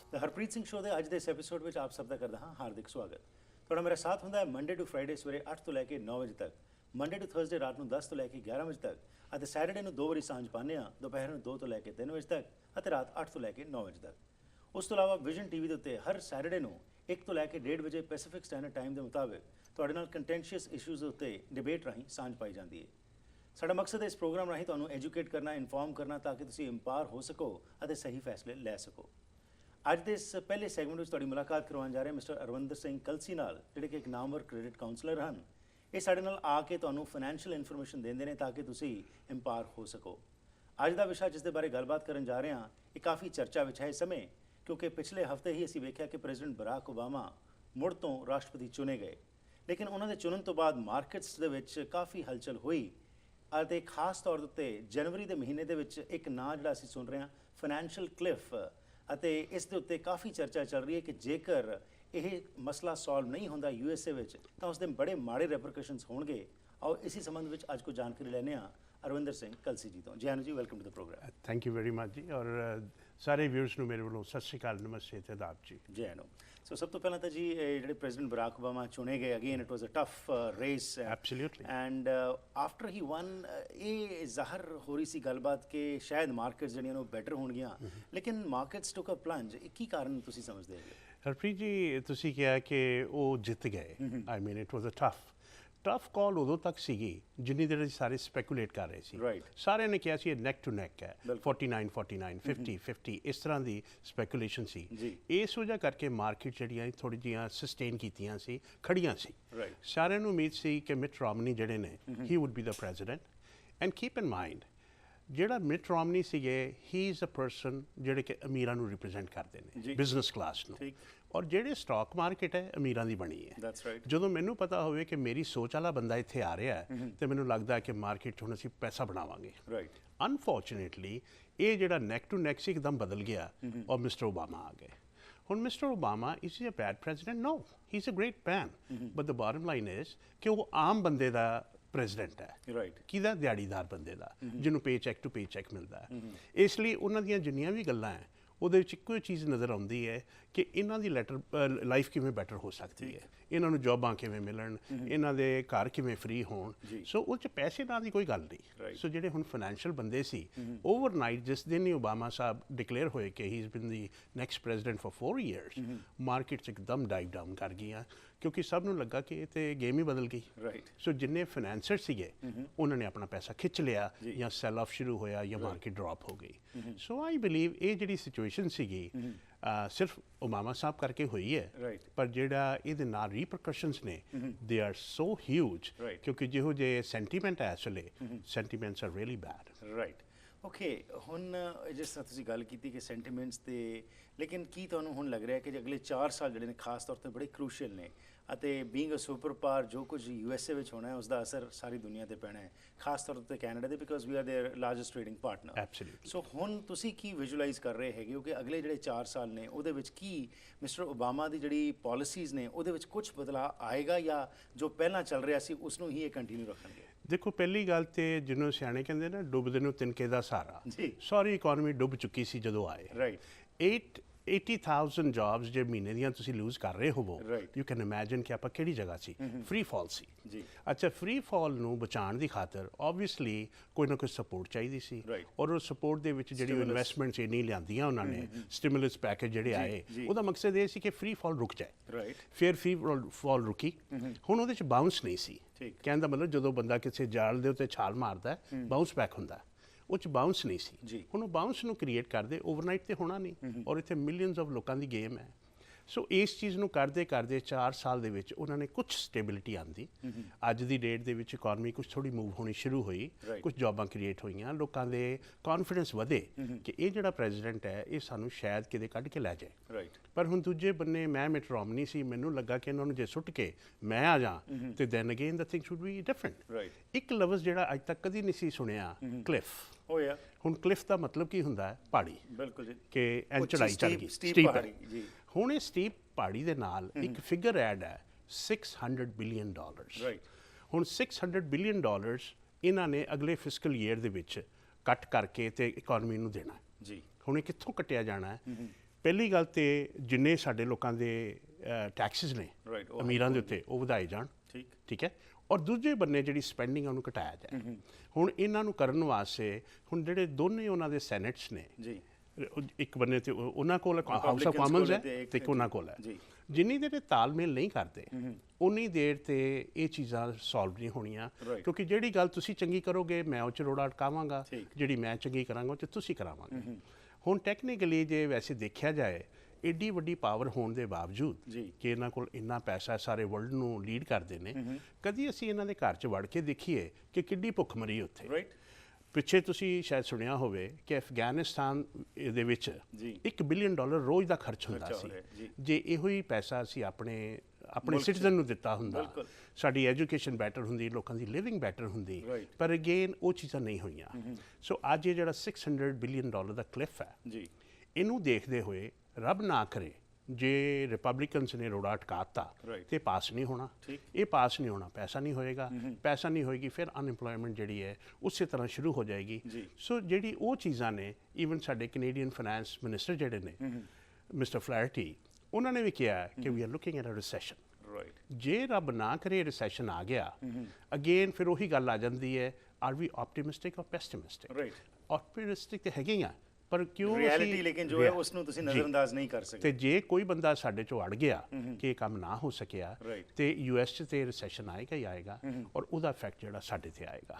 The Harpreet Singh show के अज के इस एपीसोड में आप सब का करता हाँ हार्दिक स्वागत। थोड़ा मेरा साथ होंगे मंडे टू फ्राइडे सवेरे 8 तो लैके 9 बजे तक, मंडे टू थर्सडे रात में 10 तो लैके 11 बजे तक, सैटरडे में 2 बारी सांझ पाने दोपहर में 2 तो लैके 3 बजे तक, रात 8 तो लैके 9 बजे तक। उस तो अलावा विजन टीवी के उत्ते हर सैटरडे में 1 तो लैके 1:30 बजे पैसिफिक स्टैंडर्ड टाइम के मुताबिक तुहाडे नाल कंटेंशियस इशूज़ के उत्ते डिबेट राही सांझ पाई जाती है। साडा मकसद है इस प्रोग्राम राही तुहानूं एजुकेट करना, इनफॉर्म करना, ताकि तुसीं एम्पावर हो सको और सही फैसले लै सको। ਅੱਜ ਦੇ ਇਸ ਪਹਿਲੇ ਸੈਗਮੈਂਟ ਵਿੱਚ ਤੁਹਾਡੀ ਮੁਲਾਕਾਤ ਕਰਵਾਉਣ ਜਾ ਰਹੇ ਮਿਸਟਰ ਅਰਵਿੰਦਰ ਸਿੰਘ ਕਲਸੀ ਨਾਲ, ਜਿਹੜੇ ਕਿ ਇੱਕ ਨਾਮਵਰ ਕ੍ਰੈਡਿਟ ਕਾਉਂਸਲਰ ਹਨ। ਇਹ ਸਾਡੇ ਨਾਲ ਆ ਕੇ ਤੁਹਾਨੂੰ ਫਾਈਨੈਂਸ਼ੀਅਲ ਇਨਫੋਰਮੇਸ਼ਨ ਦਿੰਦੇ ਨੇ ਤਾਂ ਕਿ ਤੁਸੀਂ ਐਮਪਾਵਰ ਹੋ ਸਕੋ। ਅੱਜ ਦਾ ਵਿਸ਼ਾ ਜਿਸ ਦੇ ਬਾਰੇ ਗੱਲਬਾਤ ਕਰਨ ਜਾ ਰਹੇ ਹਾਂ, ਇਹ ਕਾਫੀ ਚਰਚਾ ਵਿੱਚ ਹੈ ਇਸ ਸਮੇਂ, ਕਿਉਂਕਿ ਪਿਛਲੇ ਹਫ਼ਤੇ ਹੀ ਅਸੀਂ ਵੇਖਿਆ ਕਿ ਪ੍ਰੈਜ਼ੀਡੈਂਟ ਬਰਾਕ ਓਬਾਮਾ ਮੁੜ ਤੋਂ ਰਾਸ਼ਟਰਪਤੀ ਚੁਣੇ ਗਏ, ਲੇਕਿਨ ਉਹਨਾਂ ਦੇ ਚੁਣਨ ਤੋਂ ਬਾਅਦ ਮਾਰਕੀਟਸ ਦੇ ਵਿੱਚ ਕਾਫੀ ਹਲਚਲ ਹੋਈ ਅਤੇ ਖਾਸ ਤੌਰ ਉੱਤੇ ਜਨਵਰੀ ਦੇ ਮਹੀਨੇ ਦੇ ਵਿੱਚ ਇੱਕ ਨਾਂ ਜਿਹੜਾ ਅਸੀਂ ਸੁਣ ਰਹੇ ਹਾਂ, ਫਾਈਨੈਂਸ਼ੀਅਲ ਕਲਿਫ, ਅਤੇ ਇਸ ਦੇ ਉੱਤੇ ਕਾਫੀ ਚਰਚਾ ਚੱਲ ਰਹੀ ਹੈ ਕਿ ਜੇਕਰ ਇਹ ਮਸਲਾ ਸੋਲਵ ਨਹੀਂ ਹੁੰਦਾ USA ਵਿੱਚ ਤਾਂ ਉਸ ਦੇ ਬੜੇ ਮਾੜੇ ਰੈਪਰਕਸ਼ਨਸ ਹੋਣਗੇ। ਆਓ ਇसी ਸੰਬੰਧ ਵਿੱਚ ਅੱਜ ਕੋਈ ਜਾਣਕਾਰੀ ਲੈਣੇ ਆ ਅਰਵਿੰਦਰ ਸਿੰਘ ਕਲਸੀ ਜੀ ਤੋਂ। ਜੈ ਜੀ, welcome to the program. Thank you very much ਜੀ, ਔਰ ਸਾਰੇ ਵਿਊਅਰਸ ਨੂੰ ਮੇਰੇ ਵੱਲੋਂ ਸਤਿ ਸ਼੍ਰੀ ਅਕਾਲ, ਨਮਸਤੇ ਤੇ ਆਦਾਬ ਜੀ। ਜੈ ਨੂੰ। ਸੋ ਸਭ ਤੋਂ ਪਹਿਲਾਂ ਤਾਂ ਜੀ ਜਿਹੜੇ ਪ੍ਰੈਜ਼ੀਡੈਂਟ ਬਰਾਕ ਓਬਾਮਾ ਚੁਣੇ ਗਏ, again it was a tough race absolutely, and after he won ਇਹ ਜ਼ਾਹਰ ਹੋ ਰਹੀ ਸੀ ਗੱਲਬਾਤ ਕਿ ਸ਼ਾਇਦ ਮਾਰਕੀਟਸ ਜਿਹੜੀਆਂ ਨੇ ਉਹ ਬੈਟਰ ਹੋਣਗੀਆਂ, ਲੇਕਿਨ ਮਾਰਕੀਟਸ ਟੁਕ ਅ ਪਲੰਜ। ਕੀ ਕਾਰਨ ਤੁਸੀਂ ਸਮਝਦੇ ਹੋ? ਹਰਪ੍ਰੀਤ ਜੀ, ਤੁਸੀਂ ਕਿਹਾ ਕਿ ਉਹ ਜਿੱਤ ਗਏ। ਆਈ ਮੀਨ ਇਟ ਵਾਜ਼ ਅ ਟਫ ਕਾਲ ਉਦੋਂ ਤੱਕ ਸੀਗੀ ਜਿੰਨੀ ਦੇਰ ਸਾਰੇ ਸਪੈਕੂਲੇਟ ਕਰ ਰਹੇ ਸੀ। ਸਾਰਿਆਂ ਨੇ ਕਿਹਾ ਸੀ ਇਹ ਨੈਕ ਟੂ ਨੈਕ ਹੈ, 49 49 50 50 ਇਸ ਤਰ੍ਹਾਂ ਦੀ ਸਪੈਕੂਲੇਸ਼ਨ ਸੀ। ਇਸ ਵਜ੍ਹਾ ਕਰਕੇ ਮਾਰਕੀਟ ਜਿਹੜੀਆਂ ਥੋੜ੍ਹੀ ਜਿਹੀਆਂ ਸਸਟੇਨ ਕੀਤੀਆਂ ਸੀ, ਖੜੀਆਂ ਸੀ। ਸਾਰਿਆਂ ਨੂੰ ਉਮੀਦ ਸੀ ਕਿ ਮਿਟ ਰੋਮਨੀ ਜਿਹੜੇ ਨੇ he would be the president. And keep in mind, ਜਿਹੜਾ ਮਿਟ ਰੋਮਨੀ ਸੀਗੇ, ਹੀ ਇਜ਼ ਅ ਪਰਸਨ ਜਿਹੜੇ ਕਿ ਅਮੀਰਾਂ ਨੂੰ ਰਿਪਰੈਜ਼ੈਂਟ ਕਰਦੇ ਨੇ, ਬਿਜ਼ਨਸ ਕਲਾਸ ਨੂੰ, ਔਰ ਜਿਹੜੇ ਸਟਾਕ ਮਾਰਕੀਟ ਹੈ ਅਮੀਰਾਂ ਦੀ ਬਣੀ ਹੈ। ਜਦੋਂ ਮੈਨੂੰ ਪਤਾ ਹੋਵੇ ਕਿ ਮੇਰੀ ਸੋਚ ਵਾਲਾ ਬੰਦਾ ਇੱਥੇ ਆ ਰਿਹਾ ਹੈ ਤੇ ਮੈਨੂੰ ਲੱਗਦਾ ਕਿ ਮਾਰਕੀਟ 'ਚ ਹੁਣ ਅਸੀਂ ਪੈਸਾ ਬਣਾਵਾਂਗੇ। ਅਨਫੋਰਚੂਨੇਟਲੀ ਇਹ ਜਿਹੜਾ ਨੈਕ ਟੂ ਨੈਕ ਸੀ ਇੱਕਦਮ ਬਦਲ ਗਿਆ ਔਰ ਮਿਸਟਰ ਓਬਾਮਾ ਆ ਗਏ। ਹੁਣ mister Obama is a bad president? No, he is a great man, but the bottom line is ਕਿ ਉਹ ਆਮ ਬੰਦੇ ਦਾ ਪ੍ਰੈਜ਼ੀਡੈਂਟ ਹੈ, ਕਿਹਦਾ? ਦਿਹਾੜੀਦਾਰ ਬੰਦੇ ਦਾ, ਜਿਹਨੂੰ ਪੇ ਚੈੱਕ ਟੂ ਪੇ ਚੈੱਕ ਮਿਲਦਾ ਹੈ। ਇਸ ਲਈ ਉਹਨਾਂ ਦੀਆਂ ਜਿੰਨੀਆਂ ਵੀ ਗੱਲਾਂ ਹੈ ਉਹਦੇ ਵਿੱਚ ਇੱਕੋ ਚੀਜ਼ ਨਜ਼ਰ ਆਉਂਦੀ ਹੈ ਕਿ ਇਹਨਾਂ ਦੀ ਲਾਈਫ ਕਿਵੇਂ ਬੈਟਰ ਹੋ ਸਕਦੀ ਹੈ, ਇਹਨਾਂ ਨੂੰ ਜੋਬਾਂ ਕਿਵੇਂ ਮਿਲਣ, ਇਹਨਾਂ ਦੇ ਘਰ ਕਿਵੇਂ ਫ੍ਰੀ ਹੋਣ। ਸੋ ਉਹ 'ਚ ਪੈਸੇ ਨਾਲ ਦੀ ਕੋਈ ਗੱਲ ਨਹੀਂ। ਸੋ ਜਿਹੜੇ ਹੁਣ ਫਾਈਨੈਂਸ਼ੀਅਲ ਬੰਦੇ ਸੀ, ਓਵਰਨਾਈਟ ਜਿਸ ਦਿਨ ਹੀ ਓਬਾਮਾ ਸਾਹਿਬ ਡਿਕਲੇਅਰ ਹੋਏ ਕਿ ਹੀ ਇਜ਼ ਬਿਨ ਦੀ next president for 4 years, market 'ਚ ਇੱਕਦਮ ਡਾਈਵ ਡਾਊਨ ਕਰ ਗਈਆਂ, ਕਿਉਂਕਿ ਸਭ ਨੂੰ ਲੱਗਾ ਕਿ ਇਹ ਤੇ ਗੇਮ ਹੀ ਬਦਲ ਗਈ। ਸੋ ਜਿੰਨੇ ਫਾਈਨੈਂਸਰ ਸੀਗੇ ਉਹਨਾਂ ਨੇ ਆਪਣਾ ਪੈਸਾ ਖਿੱਚ ਲਿਆ, ਜਾਂ ਸੈਲ ਆਫ ਸ਼ੁਰੂ ਹੋਇਆ, ਜਾਂ ਮਾਰਕੀਟ ਡ੍ਰੌਪ ਹੋ ਗਈ। ਸੋ ਆਈ ਬਿਲੀਵ ਇਹ ਜਿਹੜੀ ਸਿਚੁਏਸ਼ਨ ਸੀਗੀ ਸਿਰਫ ਓਬਾਮਾ ਸਾਹਿਬ ਕਰਕੇ ਹੋਈ ਹੈ, ਪਰ ਜਿਹੜਾ ਇਹਦੇ ਨਾਲ ਰੀਪਰਕਸ਼ਨਸ ਨੇ ਦੇ ਆਰ ਸੋ ਹਿਊਜ, ਕਿਉਂਕਿ ਜਿਹੋ ਜਿਹੇ ਸੈਂਟੀਮੈਂਟ ਹੈ ਇਸ ਵੇਲੇ, sentiments are really bad. Okay, ਹੁਣ ਜਿਸ ਤਰ੍ਹਾਂ ਤੁਸੀਂ ਗੱਲ ਕੀਤੀ ਕਿ ਸੈਂਟੀਮੈਂਟਸ 'ਤੇ, ਲੇਕਿਨ ਕੀ ਤੁਹਾਨੂੰ ਹੁਣ ਲੱਗ ਰਿਹਾ ਕਿ ਅਗਲੇ 4 ਸਾਲ ਜਿਹੜੇ ਨੇ ਖਾਸ ਤੌਰ 'ਤੇ ਬੜੇ ਕਰੂਸ਼ੀਅਲ ਨੇ, ਅਤੇ ਬੀਇੰਗ ਅ ਸੁਪਰ ਪਾਵਰ ਜੋ ਕੁਝ USA ਵਿੱਚ ਹੋਣਾ ਹੈ ਉਸ ਦਾ ਅਸਰ ਸਾਰੀ ਦੁਨੀਆ 'ਤੇ ਪੈਣਾ ਹੈ, ਖਾਸ ਤੌਰ 'ਤੇ ਕੈਨੇਡਾ ਦੇ, because we are their largest trading partner. So ਹੁਣ ਤੁਸੀਂ ਕੀ ਵਿਜ਼ੂਅਲਾਈਜ਼ ਕਰ ਰਹੇ ਹੈਗੇ ਹੋ ਕਿ ਅਗਲੇ ਜਿਹੜੇ 4 ਸਾਲ ਨੇ ਉਹਦੇ ਵਿੱਚ ਕੀ ਮਿਸਟਰ ਓਬਾਮਾ ਦੀ ਜਿਹੜੀ ਪਾਲਿਸੀਜ਼ ਨੇ ਉਹਦੇ ਵਿੱਚ ਕੁਝ ਬਦਲਾਅ ਆਏਗਾ, ਜਾਂ ਜੋ ਪਹਿਲਾਂ ਚੱਲ ਰਿਹਾ ਸੀ ਉਸ ਨੂੰ ਹੀ ਇਹ ਕੰਟੀਨਿਊ ਰੱਖਣਗੇ? ਦੇਖੋ, ਪਹਿਲੀ ਗੱਲ ਤੇ ਜਿਹਨੂੰ ਸਿਆਣੇ ਕਹਿੰਦੇ ਨਾ, ਡੁੱਬਦੇ ਨੂੰ ਤਿਨਕੇ ਦਾ ਸਹਾਰਾ। ਸਾਰੀ ਇਕੋਨਮੀ ਡੁੱਬ ਚੁੱਕੀ ਸੀ ਜਦੋਂ ਆਏ। 80,000 ਜੌਬਸ ਜੇ ਮਹੀਨੇ ਦੀਆਂ ਤੁਸੀਂ ਲੂਜ਼ ਕਰ ਰਹੇ ਹੋਵੋ, ਯੂ ਕੈਨ ਇਮੈਜਿਨ ਕਿ ਆਪਾਂ ਕਿਹੜੀ ਜਗ੍ਹਾ ਸੀ। ਫ੍ਰੀ ਫਾਲ ਸੀ। ਅੱਛਾ, ਫ੍ਰੀ ਫਾਲ ਨੂੰ ਬਚਾਉਣ ਦੀ ਖਾਤਰ ਓਬਵੀਅਸਲੀ ਕੋਈ ਨਾ ਕੋਈ ਸਪੋਰਟ ਚਾਹੀਦੀ ਸੀ, ਔਰ ਉਹ ਸਪੋਰਟ ਦੇ ਵਿੱਚ ਜਿਹੜੀ ਇਨਵੈਸਟਮੈਂਟਸ ਇੰਨੀ ਲਿਆਂਦੀਆਂ ਉਹਨਾਂ ਨੇ, ਸਟਿਮੂਲਸ ਪੈਕੇਜ ਜਿਹੜੇ ਆਏ, ਉਹਦਾ ਮਕਸਦ ਇਹ ਸੀ ਕਿ ਫ੍ਰੀ ਫਾਲ ਰੁਕ ਜਾਏ। ਫਿਰ ਫ੍ਰੀ ਫਾਲ ਰੁਕੀ, ਹੁਣ ਉਹਦੇ 'ਚ ਬਾਊਂਸ ਨਹੀਂ ਸੀ। ਕਹਿਣ ਦਾ ਮਤਲਬ ਜਦੋਂ ਬੰਦਾ ਕਿਸੇ ਜਾਲ ਦੇ ਉੱਤੇ ਛਾਲ ਮਾਰਦਾ, ਬਾਊਂਸ ਬੈਕ ਹੁੰਦਾ, ਉਹ 'ਚ ਬਾਊਂਸ ਨਹੀਂ ਸੀ। ਹੁਣ ਉਹ ਬਾਊਂਸ ਨੂੰ ਕ੍ਰੀਏਟ ਕਰਦੇ, ਓਵਰਨਾਈਟ ਤੇ ਹੋਣਾ ਨਹੀਂ, ਔਰ ਇੱਥੇ ਮਿਲੀਅਨਸ ਆਫ ਲੋਕਾਂ ਦੀ ਗੇਮ ਹੈ। ਸੋ ਇਸ ਚੀਜ਼ ਨੂੰ ਕਰਦੇ ਕਰਦੇ 4 ਸਾਲ ਦੇ ਵਿੱਚ ਉਹਨਾਂ ਨੇ ਕੁਝ ਸਟੇਬਿਲਿਟੀ ਆਂਦੀ। ਅੱਜ ਦੀ ਡੇਟ ਦੇ ਵਿੱਚ ਇਕੋਨਮੀ ਕੁਝ ਥੋੜੀ ਮੂਵ ਹੋਣੀ ਸ਼ੁਰੂ ਹੋਈ, ਕੁਝ ਜੌਬਾਂ ਕ੍ਰੀਏਟ ਹੋਈਆਂ, ਲੋਕਾਂ ਦੇ ਕੌਨਫੀਡੈਂਸ ਵਧੇ ਕਿ ਇਹ ਜਿਹੜਾ ਪ੍ਰੈਜ਼ੀਡੈਂਟ ਹੈ ਇਹ ਸਾਨੂੰ ਸ਼ਾਇਦ ਕਿਤੇ ਕੱਢ ਕੇ ਲੈ ਜਾਏ। ਪਰ ਹੁਣ ਦੂਜੇ ਬੰਨੇ ਮੈਂ ਮਿਟ ਰੋਮਨੀ ਸੀ, ਮੈਨੂੰ ਲੱਗਾ ਕਿ ਇਹਨਾਂ ਨੂੰ ਜੇ ਸੁੱਟ ਕੇ ਮੈਂ ਆ ਜਾ ਤੇ then again the thing should be different. ਇੱਕ ਲਫ਼ਜ਼ ਜਿਹੜਾ ਅੱਜ ਤੱਕ ਕਦੀ ਨਹੀਂ ਸੀ ਸੁਣਿਆ, ਕਲਿਫ। ਹੋਇਆ। ਹੁਣ ਕਲਿਫ ਦਾ ਮਤਲਬ ਕੀ ਹੁੰਦਾ ਹੈ? ਪਹਾੜੀ। ਬਿਲਕੁਲ ਜੀ, ਕਿ ਐਂ ਚੜਾਈ ਚੜ ਗਈ, ਸਟੀਪ ਪਹਾੜੀ ਜੀ। ਹੁਣ ਇਹ ਸਟੀਪ ਪਹਾੜੀ ਦੇ ਨਾਲ ਇੱਕ ਫਿਗਰ ਐਡ ਹੈ $600 ਬਿਲੀਅਨ। ਰਾਈਟ। ਹੁਣ $600 ਬਿਲੀਅਨ ਇਹਨਾਂ ਨੇ ਅਗਲੇ ਫਿਸਕਲ ਈਅਰ ਦੇ ਵਿੱਚ ਕੱਟ ਕਰਕੇ ਤੇ ਇਕਨੋਮੀ ਨੂੰ ਦੇਣਾ ਜੀ। ਹੁਣ ਇਹ ਕਿੱਥੋਂ ਕੱਟਿਆ ਜਾਣਾ ਹੈ? ਪਹਿਲੀ ਗੱਲ ਤੇ ਜਿੰਨੇ ਸਾਡੇ ਲੋਕਾਂ ਦੇ ਟੈਕਸਿਸ ਨੇ ਅਮੀਰਾਂ ਦੇ ਉੱਤੇ ਉਹ ਵਧਾਏ ਜਾਣ, ਠੀਕ ਹੈ, ਔਰ ਦੂਜੇ ਬੰਨੇ ਜਿਹੜੀ ਸਪੈਂਡਿੰਗ ਉਹਨੂੰ ਘਟਾਇਆ ਜਾਏ। ਹੁਣ ਇਹਨਾਂ ਨੂੰ ਕਰਨ ਵਾਸਤੇ ਹੁਣ ਜਿਹੜੇ ਦੋਨੇ ਉਹਨਾਂ ਦੇ ਸੈਨੇਟਸ ਨੇ ਜੀ, ਇੱਕ ਬੰਨੇ ਤੇ ਉਹਨਾਂ ਕੋਲ ਹਾਊਸ ਆਫ ਕਾਮਨਸ ਹੈ ਤੇ ਇੱਕ ਉਹਨਾਂ ਕੋਲ ਹੈ, ਜਿੰਨੀ ਦੇਰ ਤਾਲਮੇਲ ਨਹੀਂ ਕਰਦੇ ਉਨੀ ਦੇਰ ਤੇ ਇਹ ਚੀਜ਼ਾਂ ਸੋਲਵ ਨਹੀਂ ਹੋਣੀਆਂ। ਕਿਉਂਕਿ ਜਿਹੜੀ ਗੱਲ ਤੁਸੀਂ ਚੰਗੀ ਕਰੋਗੇ ਮੈਂ ਉਹ 'ਚ ਰੋੜਾ ਅਟਕਾਵਾਂਗਾ, ਜਿਹੜੀ ਮੈਂ ਚੰਗੀ ਕਰਾਂਗਾ ਉਹ 'ਚ ਤੁਸੀਂ ਕਰਾਵਾਂਗੇ। ਹੁਣ ਟੈਕਨੀਕਲੀ ਜੇ ਵੈਸੇ ਦੇਖਿਆ ਜਾਏ ਏਡੀ ਵੱਡੀ ਪਾਵਰ ਹੋਣ ਦੇ ਬਾਵਜੂਦ ਕਿ ਇਹਨਾਂ ਕੋਲ ਇੰਨਾ ਪੈਸਾ ਸਾਰੇ ਵਰਲਡ ਨੂੰ ਲੀਡ ਕਰਦੇ ਨੇ, ਕਦੀ ਅਸੀਂ ਇਹਨਾਂ ਦੇ ਘਰ 'ਚ ਵੜ ਕੇ ਦੇਖੀਏ ਕਿ ਕਿੱਡੀ ਭੁੱਖਮਰੀ ਉੱਥੇ। ਪਿੱਛੇ ਤੁਸੀਂ ਸ਼ਾਇਦ ਸੁਣਿਆ ਹੋਵੇ ਕਿ ਅਫਗਾਨਿਸਤਾਨ ਦੇ ਵਿੱਚ $1 ਬਿਲੀਅਨ ਰੋਜ਼ ਦਾ ਖਰਚ ਹੁੰਦਾ ਸੀ। ਜੇ ਇਹੋ ਹੀ ਪੈਸਾ ਅਸੀਂ ਆਪਣੇ ਸਿਟੀਜ਼ਨ ਨੂੰ ਦਿੱਤਾ ਹੁੰਦਾ, ਸਾਡੀ ਐਜੂਕੇਸ਼ਨ ਬੈਟਰ ਹੁੰਦੀ, ਲੋਕਾਂ ਦੀ ਲਿਵਿੰਗ ਬੈਟਰ ਹੁੰਦੀ, ਪਰ ਅਗੇਨ ਉਹ ਚੀਜ਼ਾਂ ਨਹੀਂ ਹੋਈਆਂ। ਸੋ ਅੱਜ ਇਹ ਜਿਹੜਾ $600 ਬਿਲੀਅਨ ਦਾ ਕਲਿਫ ਹੈ, ਇਹਨੂੰ ਦੇਖਦੇ ਹੋਏ ਰੱਬ ਨਾ ਕਰੇ ਜੇ ਰਿਪਬਲਿਕਨਸ ਨੇ ਰੋੜਾ ਅਟਕਾਤਾ ਤੇ ਪਾਸ ਨਹੀਂ ਹੋਣਾ। ਇਹ ਪਾਸ ਨਹੀਂ ਹੋਣਾ, ਪੈਸਾ ਨਹੀਂ ਹੋਏਗਾ, ਪੈਸਾ ਨਹੀਂ ਹੋਏਗੀ, ਫਿਰ ਅਨਐਮਪਲੋਇਮੈਂਟ ਜਿਹੜੀ ਹੈ ਉਸੇ ਤਰ੍ਹਾਂ ਸ਼ੁਰੂ ਹੋ ਜਾਏਗੀ। ਸੋ ਜਿਹੜੀ ਉਹ ਚੀਜ਼ਾਂ ਨੇ, ਈਵਨ ਸਾਡੇ ਕੈਨੇਡੀਅਨ ਫਾਈਨੈਂਸ ਮਿਨਿਸਟਰ ਜਿਹੜੇ ਨੇ ਮਿਸਟਰ ਫਲੈਰਟੀ, ਉਹਨਾਂ ਨੇ ਵੀ ਕਿਹਾ ਕਿ we are looking at a recession. ਜੇ ਰੱਬ ਨਾ ਕਰੇ ਰਿਸੈਸ਼ਨ ਆ ਗਿਆ, ਅਗੇਨ ਫਿਰ ਉਹੀ ਗੱਲ ਆ ਜਾਂਦੀ ਹੈ, ਆਰ ਵੀ ਆਪਟੀਮਿਸਟਿਕ ਔਰ ਪੈਸਿਮਿਸਟਿਕ? ਆਪਟੀਮਿਸਟਿਕ ਤੇ ਹੈਗੇ ਆ, ਪਰ ਕਿਉਂ ਰਿਐਲਿਟੀ ਲੇਕਿਨ ਜੋ ਹੈ ਉਸ ਨੂੰ ਤੁਸੀਂ ਨਜ਼ਰਅੰਦਾਜ਼ ਨਹੀਂ ਕਰ ਸਕਦੇ। ਤੇ ਜੇ ਕੋਈ ਬੰਦਾ ਸਾਡੇ ਚੋਂ ਅੜ ਗਿਆ ਕਿ ਇਹ ਕੰਮ ਨਾ ਹੋ ਸਕਿਆ ਤੇ ਯੂਐਸ 'ਚ ਤੇ ਰਿਸੈਸ਼ਨ ਆਏਗਾ ਹੀ ਆਏਗਾ, ਔਰ ਉਹਦਾ ਇਫੈਕਟ ਜਿਹੜਾ ਸਾਡੇ ਤੇ ਆਏਗਾ।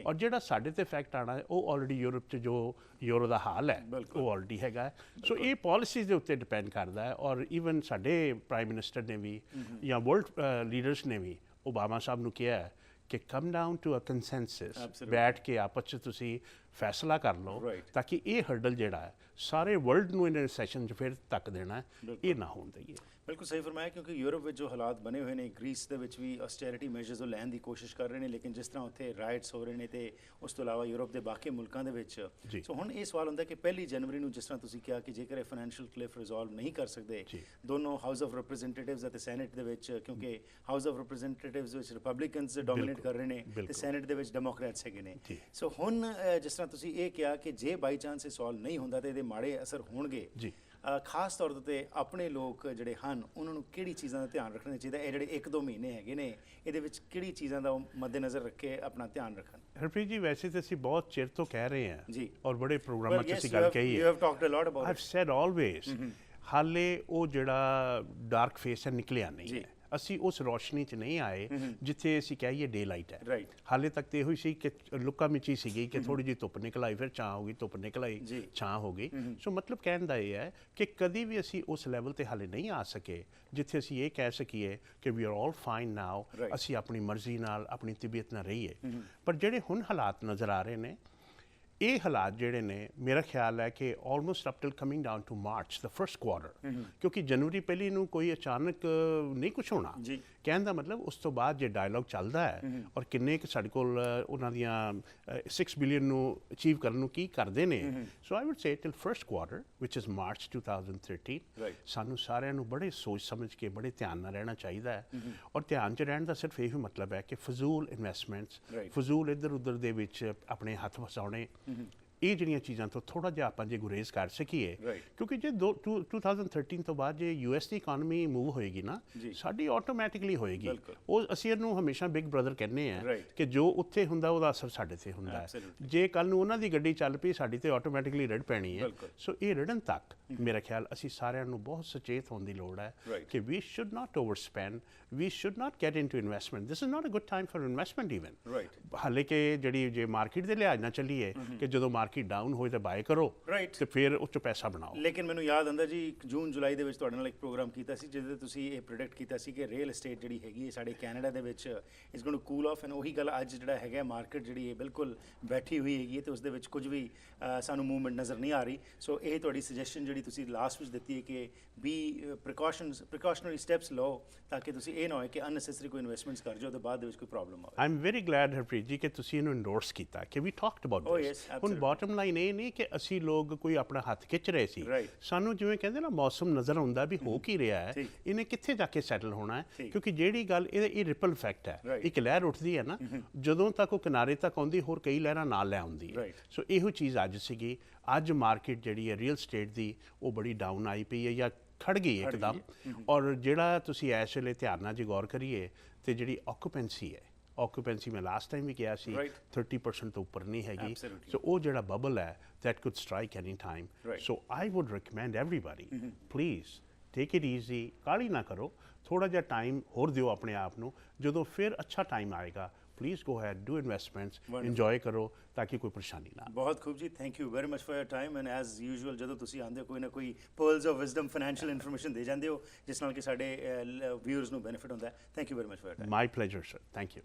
ਔਰ ਜਿਹੜਾ ਸਾਡੇ ਤੇ ਇਫੈਕਟ ਆਣਾ ਹੈ ਉਹ ਆਲਰੇਡੀ ਯੂਰਪ 'ਚ ਜੋ ਯੂਰੋ ਦਾ ਹਾਲ ਹੈ ਉਹ ਆਲਰੇਡੀ ਹੈਗਾ। ਸੋ ਇਹ ਪਾਲਿਸੀਜ਼ ਦੇ ਉੱਤੇ ਡਿਪੈਂਡ ਕਰਦਾ ਹੈ। ਔਰ ਈਵਨ ਸਾਡੇ ਪ੍ਰਾਈਮ ਮਿਨਿਸਟਰ ਨੇ ਵੀ ਜਾਂ ਵਰਲਡ ਲੀਡਰਸ ਨੇ ਵੀ ਓਬਾਮਾ ਸਾਹਿਬ ਨੂੰ ਕਿਹਾ ਹੈ ਕਿ ਕਮ ਡਾਊਨ ਟੂ ਅ ਕੰਸੈਂਸਸ, ਬੈਠ ਕੇ ਆਪਸ 'ਚ ਤੁਸੀਂ ਫੈਸਲਾ ਕਰ ਲਓ ਤਾਂ ਕਿ ਇਹ ਹਰਡਲ ਜਿਹੜਾ ਹੈ ਸਾਰੇ ਵਰਲਡ ਨੂੰ ਇਹਨਾਂ ਸੈਸ਼ਨ 'ਚ ਫਿਰ ਤੱਕ ਦੇਣਾ ਹੈ, ਇਹ ਨਾ ਹੋਣ ਦੇਈਏ। ਬਿਲਕੁਲ ਸਹੀ ਫਰਮਾਇਆ, ਕਿਉਂਕਿ ਯੂਰਪ ਵਿੱਚ ਜੋ ਹਾਲਾਤ ਬਣੇ ਹੋਏ ਨੇ, ਗ੍ਰੀਸ ਦੇ ਵਿੱਚ ਵੀ ਆਸਟੈਰਿਟੀ ਮੈਜਰਸ ਉਹ ਲੈਣ ਦੀ ਕੋਸ਼ਿਸ਼ ਕਰ ਰਹੇ ਨੇ, ਲੇਕਿਨ ਜਿਸ ਤਰ੍ਹਾਂ ਉੱਥੇ ਰਾਈਟਸ ਹੋ ਰਹੇ ਨੇ ਤੇ ਉਸ ਤੋਂ ਇਲਾਵਾ ਯੂਰਪ ਦੇ ਬਾਕੀ ਮੁਲਕਾਂ ਦੇ ਵਿੱਚ। ਸੋ ਹੁਣ ਇਹ ਸਵਾਲ ਹੁੰਦਾ ਕਿ 1 ਜਨਵਰੀ ਨੂੰ ਜਿਸ ਤਰ੍ਹਾਂ ਤੁਸੀਂ ਕਿਹਾ ਕਿ ਜੇਕਰ ਇਹ ਫਾਈਨੈਂਸ਼ੀਅਲ ਕਲਿਫ ਰਿਜ਼ੋਲਵ ਨਹੀਂ ਕਰ ਸਕਦੇ ਦੋਨੋਂ ਹਾਊਸ ਆਫ ਰਿਪਰੈਜ਼ੈਂਟੇਟਿਵਸ ਅਤੇ ਸੈਨੇਟ ਦੇ ਵਿੱਚ, ਕਿਉਂਕਿ ਹਾਊਸ ਆਫ ਰਿਪਰੈਜ਼ੈਂਟੇਟਿਵਸ ਵਿੱਚ ਰਿਪਬਲਿਕਨਸ ਡੋਮੀਨੇਟ ਕਰ ਰਹੇ ਨੇ ਤੇ ਸੈਨੇਟ ਦੇ ਵਿੱਚ ਡੈਮੋਕ੍ਰੈਟਸ ਹੈਗੇ ਨੇ। ਸੋ ਹੁਣ ਜਿਸ ਤਰ੍ਹਾਂ ਤੁਸੀਂ ਇਹ ਕਿਹਾ ਕਿ ਜੇ ਬਾਈ ਚਾਂਸ ਇਹ ਸੋਲਵ ਨਹੀਂ ਹੁੰਦਾ ਤੇ ਇਹਦੇ ਮਾੜੇ ਅਸਰ ਹੋਣਗੇ, ਖਾਸ ਤੌਰ 'ਤੇ ਆਪਣੇ ਲੋਕ ਜਿਹੜੇ ਹਨ ਉਹਨਾਂ ਨੂੰ ਕਿਹੜੀ ਚੀਜ਼ਾਂ ਦਾ ਧਿਆਨ ਰੱਖਣਾ ਚਾਹੀਦਾ? ਇਹ ਜਿਹੜੇ 1-2 ਮਹੀਨੇ ਹੈਗੇ ਨੇ ਇਹਦੇ ਵਿੱਚ ਕਿਹੜੀ ਚੀਜ਼ਾਂ ਦਾ ਮੱਦੇਨਜ਼ਰ ਰੱਖ ਕੇ ਆਪਣਾ ਧਿਆਨ ਰੱਖਣ? ਹਰਪ੍ਰੀਤ ਜੀ, ਵੈਸੇ ਤਾਂ ਅਸੀਂ ਬਹੁਤ ਚਿਰ ਤੋਂ ਕਹਿ ਰਹੇ ਹਾਂ ਜੀ, ਔਰ ਬੜੇ ਪ੍ਰੋਗਰਾਮਾਂ 'ਚ ਅਸੀਂ ਗੱਲ ਕਹੀ ਹੈ। You have talked a lot about it. I've said always, ਹਾਲੇ ਉਹ ਜਿਹੜਾ ਡਾਰਕ ਫੇਸ ਹੈ ਨਿਕਲਿਆ ਨਹੀਂ ਹੈ। ਅਸੀਂ ਉਸ ਰੋਸ਼ਨੀ 'ਚ ਨਹੀਂ ਆਏ ਜਿੱਥੇ ਅਸੀਂ ਕਹੀਏ ਡੇ ਲਾਈਟ ਹੈ। ਹਾਲੇ ਤੱਕ ਤਾਂ ਇਹੋ ਹੀ ਸੀ ਕਿ ਲੁੱਕਾ ਮਿਚੀ ਸੀਗੀ ਕਿ ਥੋੜ੍ਹੀ ਜਿਹੀ ਧੁੱਪ ਨਿਕਲ ਆਈ, ਫਿਰ ਛਾਂ ਹੋ ਗਈ, ਧੁੱਪ ਨਿਕਲ ਆਈ, ਛਾਂ ਹੋ ਗਈ। ਸੋ ਮਤਲਬ ਕਹਿਣ ਦਾ ਇਹ ਹੈ ਕਿ ਕਦੀ ਵੀ ਅਸੀਂ ਉਸ ਲੈਵਲ 'ਤੇ ਹਾਲੇ ਨਹੀਂ ਆ ਸਕੇ ਜਿੱਥੇ ਅਸੀਂ ਇਹ ਕਹਿ ਸਕੀਏ ਕਿ ਵੀ ਆਰ ਆਲ ਫਾਈਨ ਨਾਓ, ਅਸੀਂ ਆਪਣੀ ਮਰਜ਼ੀ ਨਾਲ ਆਪਣੀ ਤਬੀਅਤ ਨਾਲ ਰਹੀਏ। ਪਰ ਜਿਹੜੇ ਹੁਣ ਹਾਲਾਤ ਨਜ਼ਰ ਆ ਰਹੇ ਨੇ, ਇਹ ਹਾਲਾਤ ਜਿਹੜੇ ਨੇ ਮੇਰਾ ਖਿਆਲ ਹੈ ਕਿ almost up till coming down to March ਦਾ ਫਰਸਟ ਕੁਆਰਟਰ, ਕਿਉਂਕਿ ਜਨਵਰੀ ਪਹਿਲੀ ਨੂੰ ਕੋਈ ਅਚਾਨਕ ਨਹੀਂ ਕੁਛ ਹੋਣਾ। ਕਹਿਣ ਦਾ ਮਤਲਬ ਉਸ ਤੋਂ ਬਾਅਦ ਜੇ ਡਾਇਲੌਗ ਚੱਲਦਾ ਹੈ ਔਰ ਕਿੰਨੇ ਕੁ ਸਾਡੇ ਕੋਲ ਉਹਨਾਂ ਦੀਆਂ 6 ਬਿਲੀਅਨ ਨੂੰ ਅਚੀਵ ਕਰਨ ਨੂੰ ਕੀ ਕਰਦੇ ਨੇ। So I would say till first quarter ਵਿਚ ਇਜ਼ ਮਾਰਚ 2013, ਸਾਨੂੰ ਸਾਰਿਆਂ ਨੂੰ ਬੜੇ ਸੋਚ ਸਮਝ ਕੇ ਬੜੇ ਧਿਆਨ ਨਾਲ ਰਹਿਣਾ ਚਾਹੀਦਾ ਹੈ। ਔਰ ਧਿਆਨ 'ਚ ਰਹਿਣ ਦਾ ਸਿਰਫ ਇਹੀ ਮਤਲਬ ਹੈ ਕਿ ਫਜ਼ੂਲ ਇਨਵੈਸਟਮੈਂਟਸ, ਫਜ਼ੂਲ ਇੱਧਰ ਉੱਧਰ ਦੇ ਵਿੱਚ ਆਪਣੇ ਹੱਥ ਫਸਾਉਣੇ, ਇਹ ਜਿਹੜੀਆਂ ਚੀਜ਼ਾਂ ਤੋਂ ਥੋੜ੍ਹਾ ਜਿਹਾ ਆਪਾਂ ਜੇ ਗੁਰੇਜ਼ ਕਰ ਸਕੀਏ। ਕਿਉਂਕਿ ਜੇ 2013 ਤੋਂ ਬਾਅਦ ਜੇ ਯੂਐਸ ਦੀ ਇਕਾਨਮੀ ਮੂਵ ਹੋਏਗੀ ਨਾ, ਸਾਡੀ ਆਟੋਮੈਟਿਕਲੀ ਹੋਏਗੀ। ਉਹ ਅਸੀਂ ਇਹਨੂੰ ਹਮੇਸ਼ਾ ਬਿਗ ਬ੍ਰਦਰ ਕਹਿੰਦੇ ਆ ਕਿ ਜੋ ਉੱਥੇ ਹੁੰਦਾ ਉਹਦਾ ਅਸਰ ਸਾਡੇ ਤੇ ਹੁੰਦਾ ਹੈ। ਜੇ ਕੱਲ ਨੂੰ ਉਹਨਾਂ ਦੀ ਗੱਡੀ ਚੱਲ ਪਈ, ਸਾਡੀ ਤੇ ਆਟੋਮੈਟਿਕਲੀ ਰਿੜ ਪੈਣੀ ਹੈ। ਸੋ ਇਹ ਰਿੜਨ ਤੱਕ ਮੇਰਾ ਖਿਆਲ ਅਸੀਂ ਸਾਰਿਆਂ ਨੂੰ ਬਹੁਤ ਸੁਚੇਤ ਹੋਣ ਦੀ ਲੋੜ ਹੈ ਕਿ we should not overspend, we should not get into investment. This is not a good time for investment even. ਹਾਲੇ ਕਿ ਜਿਹੜੀ ਜੇ ਮਾਰਕੀਟ ਦੇ ਲਿਹਾਜ਼ ਨਾਲ ਚੱਲੀਏ ਕਿ ਜਦੋਂ ਮਾਰਕੀਟ ਮਾਰਕੀਟ ਡਾਊਨ ਹੋਏ ਤਾਂ ਬਾਏ ਕਰੋ Right. ਤੇ ਫਿਰ ਉਹ 'ਚੋਂ ਪੈਸਾ ਬਣਾਓ। ਲੇਕਿਨ ਮੈਨੂੰ ਯਾਦ ਆਉਂਦਾ ਜੀ ਜੂਨ ਜੁਲਾਈ ਦੇ ਵਿੱਚ ਤੁਹਾਡੇ ਨਾਲ ਇੱਕ ਪ੍ਰੋਗਰਾਮ ਕੀਤਾ ਸੀ ਜਿਹਦੇ 'ਤੇ ਤੁਸੀਂ ਇਹ ਪ੍ਰੈਡਿਕਟ ਕੀਤਾ ਸੀ ਕਿ ਰੀਅਲ ਏਸਟੇਟ ਜਿਹੜੀ ਹੈਗੀ ਹੈ ਸਾਡੇ ਕੈਨੇਡਾ ਦੇ ਵਿੱਚ is going to cool off, and ਉਹੀ ਗੱਲ ਅੱਜ ਜਿਹੜਾ ਹੈਗਾ ਮਾਰਕੀਟ ਜਿਹੜੀ ਹੈ ਬਿਲਕੁਲ ਬੈਠੀ ਹੋਈ ਹੈਗੀ ਹੈ ਤੇ ਉਸ ਦੇ ਵਿੱਚ ਕੁਝ ਵੀ ਸਾਨੂੰ ਮੂਵਮੈਂਟ ਨਜ਼ਰ ਨਹੀਂ ਆ ਰਹੀ। ਸੋ ਇਹ ਤੁਹਾਡੀ ਸੁਜੈਸ਼ਨ ਜਿਹੜੀ ਤੁਸੀਂ ਲਾਸਟ ਵਿੱਚ ਦਿੱਤੀ ਹੈ ਕਿ ਵੀ ਪ੍ਰੀਕਾਸ਼ਨਰੀ ਸਟੈਪਸ ਲਓ ਤਾਂ ਕਿ ਤੁਸੀਂ ਇਹ ਨਾ ਹੋਏ ਕਿ ਅਨਨੈਸੈਸਰੀ ਕੋਈ ਇਨਵੈਸਟਮੈਂਟਸ ਕਰ ਜਾਓ ਤੇ ਬਾਅਦ ਦੇ ਵਿੱਚ ਕੋਈ ਪ੍ਰੋਬਲਮ ਆਵੇ। I am very glad Harpreet ji ਕਿ ਤੁਸੀਂ ਇਹਨੂੰ ਇੰਡੋਰਸ ਕੀਤਾ ਕਿ we talked about Oh, this. yes, ਹੁਣ absolutely. ਬਾਟਮ ਲਾਈਨ ਇਹ ਨਹੀਂ ਕਿ ਅਸੀਂ ਲੋਕ ਕੋਈ ਆਪਣਾ ਹੱਥ ਖਿੱਚ ਰਹੇ ਸੀ, Right. ਸਾਨੂੰ ਜਿਵੇਂ ਕਹਿੰਦੇ ਨਾ ਮੌਸਮ ਨਜ਼ਰ ਆਉਂਦਾ ਵੀ ਹੋ ਕੀ ਰਿਹਾ ਹੈ, ਠੀਕ। ਇਹਨੇ ਕਿੱਥੇ ਜਾ ਕੇ ਸੈਟਲ ਹੋਣਾ ਹੈ, ਠੀਕ। ਕਿਉਂਕਿ ਜਿਹੜੀ ਗੱਲ ਇਹ ਰਿਪਲ ਇਫੈਕਟ ਹੈ, Right. ਇੱਕ ਲਹਿਰ ਉੱਠਦੀ ਹੈ ਨਾ, ਜਦੋਂ ਤੱਕ ਉਹ ਕਿਨਾਰੇ ਤੱਕ ਆਉਂਦੀ ਹੋਰ ਕਈ ਲਹਿਰਾਂ ਨਾਲ ਲੈ ਆਉਂਦੀ ਹੈ। Right. ਸੋ ਇਹੋ ਚੀਜ਼ ਅੱਜ ਸੀਗੀ। ਅੱਜ ਮਾਰਕੀਟ ਜਿਹੜੀ ਹੈ ਰੀਅਲ ਸਟੇਟ ਦੀ ਉਹ ਬੜੀ ਡਾਊਨ ਆਈ ਪਈ ਹੈ ਜਾਂ ਖੜ ਗਈ ਹੈ ਇੱਕਦਮ। ਔਰ ਜਿਹੜਾ ਤੁਸੀਂ ਇਸ ਵੇਲੇ ਧਿਆਨ ਨਾਲ ਜੇ ਗੌਰ ਕਰੀਏ ਤੇ ਜਿਹੜੀ ਆਕੂਪੈਂਸੀ ਹੈ, ਆਕੂਪੈਂਸੀ ਮੈਂ ਲਾਸਟ ਟਾਈਮ ਵੀ ਕਿਹਾ ਸੀ Right. 30% ਤੋਂ ਉੱਪਰ ਨਹੀਂ ਹੈਗੀ। Absolutely. ਸੋ ਉਹ ਜਿਹੜਾ ਬਬਲ ਹੈ that could strike any time. Right. So I would recommend everybody, please take it easy, ਕਾਹਲੀ ਨਾ ਕਰੋ, ਥੋੜਾ ਜਿਹਾ ਟਾਈਮ ਹੋਰ ਦਿਓ ਆਪਣੇ ਆਪ ਨੂੰ। ਜਦੋਂ ਫਿਰ ਅੱਛਾ ਟਾਈਮ ਆਏਗਾ please go ahead do investments, enjoy ਕਰੋ ਤਾਂ ਕਿ ਕੋਈ ਪਰੇਸ਼ਾਨੀ ਨਾ ਆਵੇ। ਬਹੁਤ ਖੂਬ ਜੀ, thank you very much for your time, and as usual ਜਦੋਂ ਤੁਸੀਂ ਆਉਂਦੇ ਹੋ ਕੋਈ ਨਾ ਕੋਈ pearls of wisdom financial information ਦੇ ਜਾਂਦੇ ਹੋ ਜਿਸ ਨਾਲ ਕਿ ਸਾਡੇ ਵਿਊਅਰਸ ਨੂੰ ਬੈਨੀਫਿਟ ਹੁੰਦਾ ਹੈ। Thank you very much for your time. My pleasure, sir. Thank you.